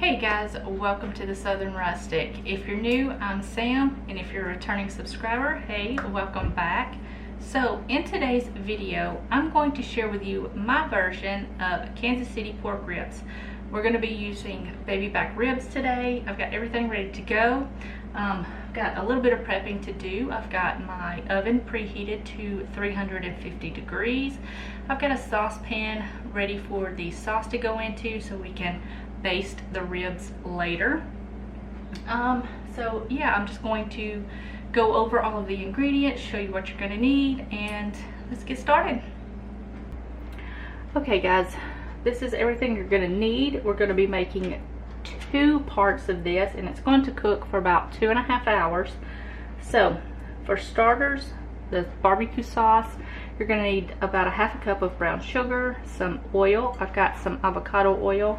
Hey guys, welcome to the Southern Rustic. If you're new, I'm Sam, and if you're a returning subscriber, hey, welcome back. So in today's video, I'm going to share with you my version of Kansas City pork ribs. We're going to be using baby back ribs today. I've got everything ready to go. I've got a little bit of prepping to do. I've got my oven preheated to 350 degrees. I've got a saucepan ready for the sauce to go into so we can baste the ribs later. So yeah, I'm just going to go over all of the ingredients, show you what you're going to need, and let's get started. Okay guys, this is everything you're going to need. We're going to be making 2 parts of this, and it's going to cook for about 2.5 hours. So for starters, the barbecue sauce, you're going to need about 1/2 cup of brown sugar, some oil. I've got some avocado oil,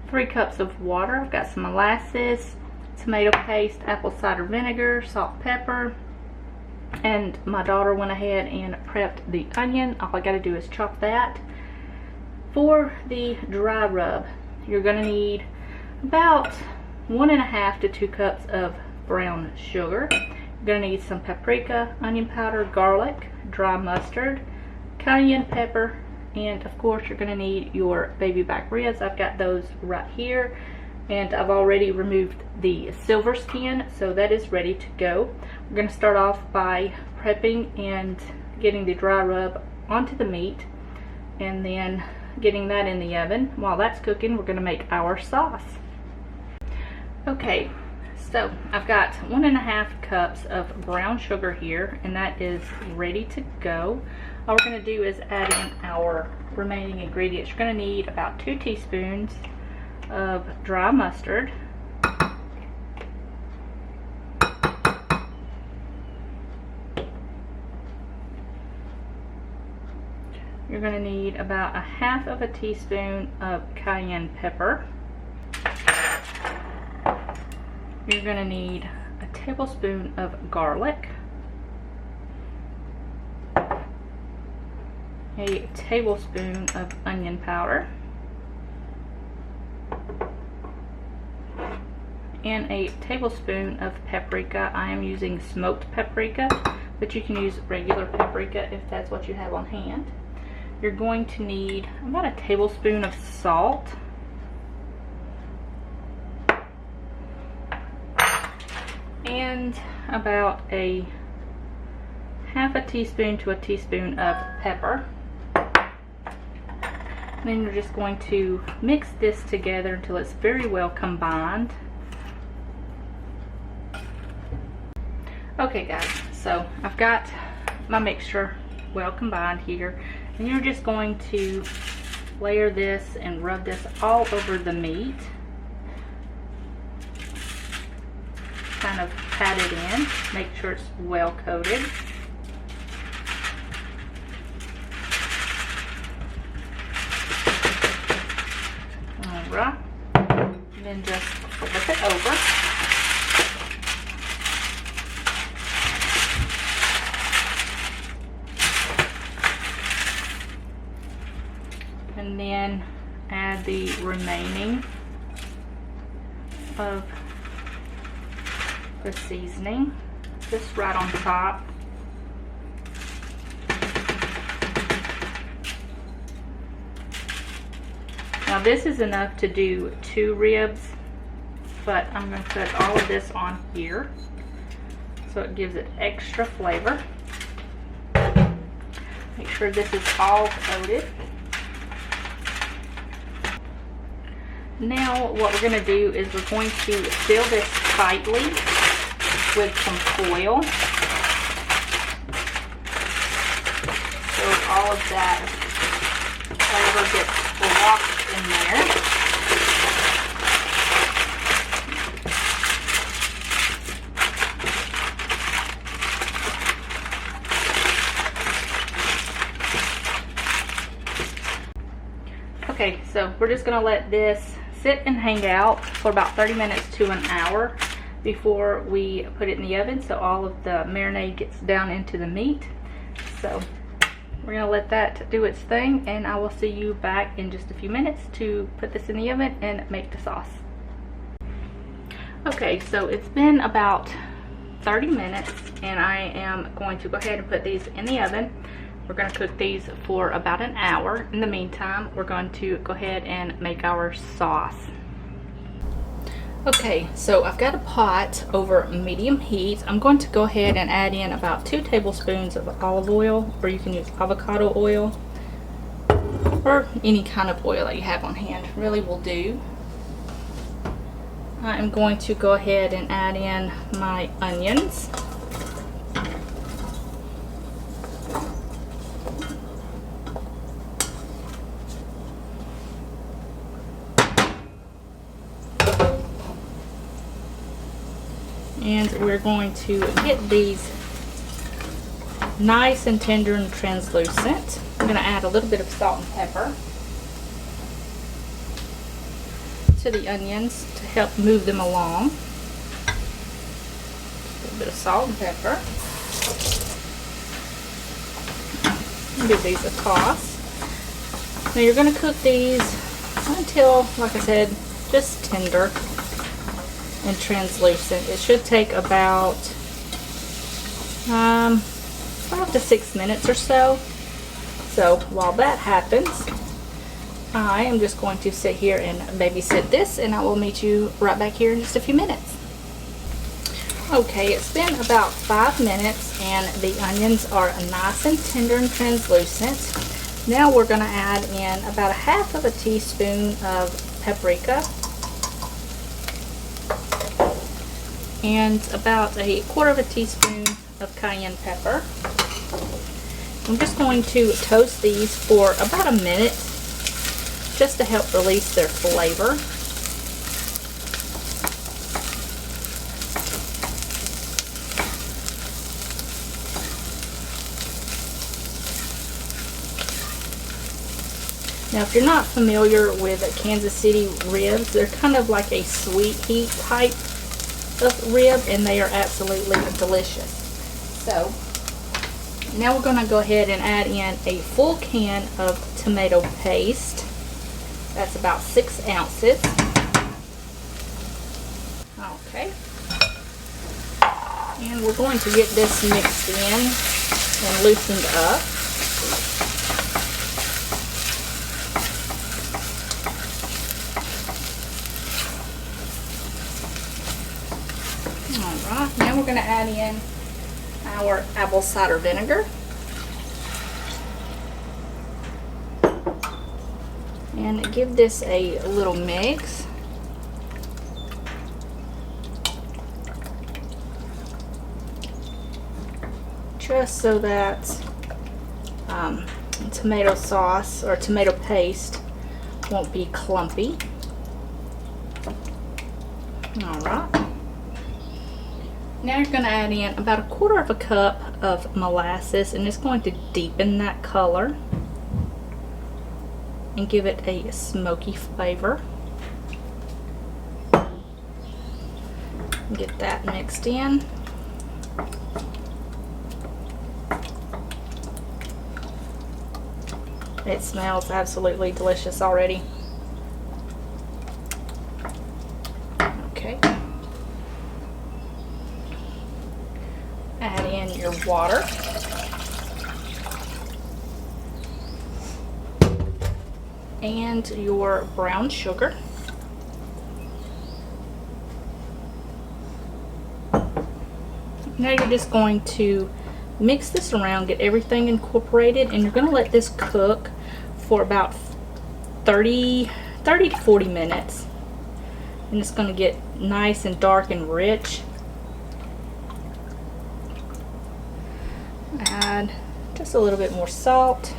3 cups of water. I've got some molasses, tomato paste, apple cider vinegar, salt, pepper, and my daughter went ahead and prepped the onion. All I got to do is chop that. For the dry rub, you're going to need about 1.5 to 2 cups of brown sugar. You're going to need some paprika, onion powder, garlic, dry mustard, cayenne pepper, and of course you're going to need your baby back ribs. I've got those right here, and I've already removed the silver skin, so that is ready to go. We're going to start off by prepping and getting the dry rub onto the meat, and then getting that in the oven. While that's cooking, we're going to make our sauce. Okay, so I've got 1.5 cups of brown sugar here, and that is ready to go. All we're going to do is add in our remaining ingredients. You're going to need about 2 teaspoons of dry mustard, you're going to need about 1/2 teaspoon of cayenne pepper, you're going to need a tablespoon of garlic, a tablespoon of onion powder, and a tablespoon of paprika. I am using smoked paprika, but you can use regular paprika if that's what you have on hand. You're going to need about a tablespoon of salt, and about a 1/2 teaspoon to a teaspoon of pepper. And then you're just going to mix this together until it's very well combined. Okay guys, so I've got my mixture well combined here, and you're just going to layer this and rub this all over the meat. Kind of pat it in, make sure it's well coated. Alright, and then just flip it over. And then add the remaining of the seasoning, just right on top. Now this is enough to do 2 ribs, but I'm going to put all of this on here so it gives it extra flavor. Make sure this is all coated. Now what we're going to do is we're going to fill this tightly with some foil, so all of that flavor gets locked in there. Okay, so we're just going to let this sit and hang out for about 30 minutes to an hour before we put it in the oven, so all of the marinade gets down into the meat. So we're going to let that do its thing, and I will see you back in just a few minutes to put this in the oven and make the sauce. Okay, so it's been about 30 minutes and I am going to go ahead and put these in the oven. We're going to cook these for about an hour. In the meantime, we're going to go ahead and make our sauce. Okay, so I've got a pot over medium heat. I'm going to go ahead and add in about 2 tablespoons of olive oil, or you can use avocado oil or any kind of oil that you have on hand, really will do. I'm going to go ahead and add in my onions. And we're going to get these nice and tender and translucent. I'm going to add a little bit of salt and pepper to the onions to help move them along. A little bit of salt and pepper. Give these a toss. Now you're going to cook these until, like I said, just tender and translucent. It should take about 5 to 6 minutes or so. So while that happens, I am just going to sit here and babysit this, and I will meet you right back here in just a few minutes. Okay, it's been about 5 minutes and the onions are nice and tender and translucent. Now we're going to add in about 1/2 teaspoon of paprika and about 1/4 teaspoon of cayenne pepper. I'm just going to toast these for about a minute just to help release their flavor. Now if you're not familiar with Kansas City ribs, they're kind of like a sweet heat type of rib, and they are absolutely delicious. So now we're going to go ahead and add in a full can of tomato paste. That's about 6 ounces. Okay. And we're going to get this mixed in and loosened up. Alright, now we're going to add in our apple cider vinegar. And give this a little mix. Just so that tomato sauce or tomato paste won't be clumpy. Alright. Now you're going to add in about 1/4 cup of molasses, and it's going to deepen that color and give it a smoky flavor. Get that mixed in. It smells absolutely delicious already. Okay. Add in your water. And your brown sugar. Now you're just going to mix this around, get everything incorporated, and you're going to let this cook for about 30 to 40 minutes. And it's going to get nice and dark and rich. Add just a little bit more salt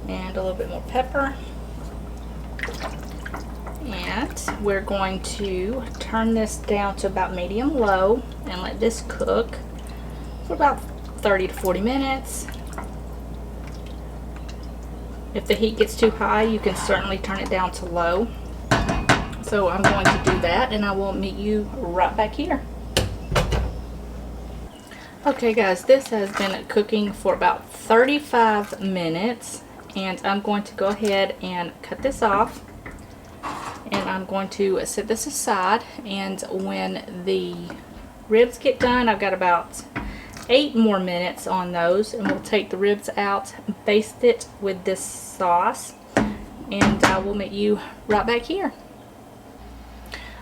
and a little bit more pepper. And we're going to turn this down to about medium low and let this cook for about 30 to 40 minutes. If the heat gets too high, you can certainly turn it down to low. So I'm going to do that, and I will meet you right back here. Okay guys, this has been cooking for about 35 minutes, and I'm going to go ahead and cut this off and I'm going to set this aside, and when the ribs get done, I've got about 8 more minutes on those, and we'll take the ribs out, baste it with this sauce, and I will meet you right back here.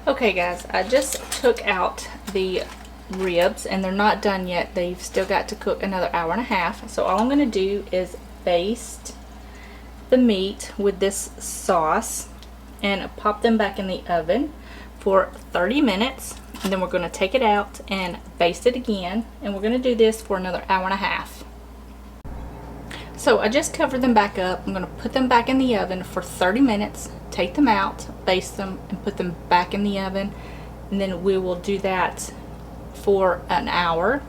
Okay guys, I just took out the ribs and they're not done yet. They've still got to cook another hour and a half. So all I'm going to do is baste the meat with this sauce and pop them back in the oven for 30 minutes. And then we're going to take it out and baste it again. And we're going to do this for another hour and a half. So I just covered them back up. I'm going to put them back in the oven for 30 minutes. Take them out, baste them, and put them back in the oven. And then we will do that for an hour.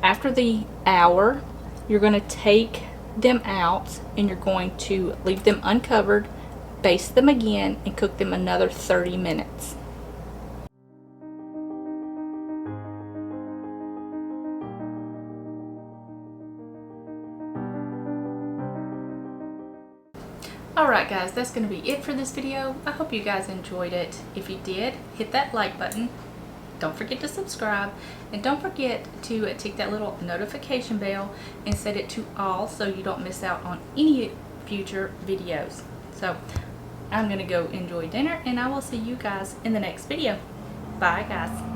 After the hour, you're going to take them out and you're going to leave them uncovered, baste them again, and cook them another 30 minutes. Alright guys, that's going to be it for this video. I hope you guys enjoyed it. If you did, hit that like button. Don't forget to subscribe, and don't forget to tick that little notification bell and set it to all so you don't miss out on any future videos. So I'm going to go enjoy dinner, and I will see you guys in the next video. Bye guys.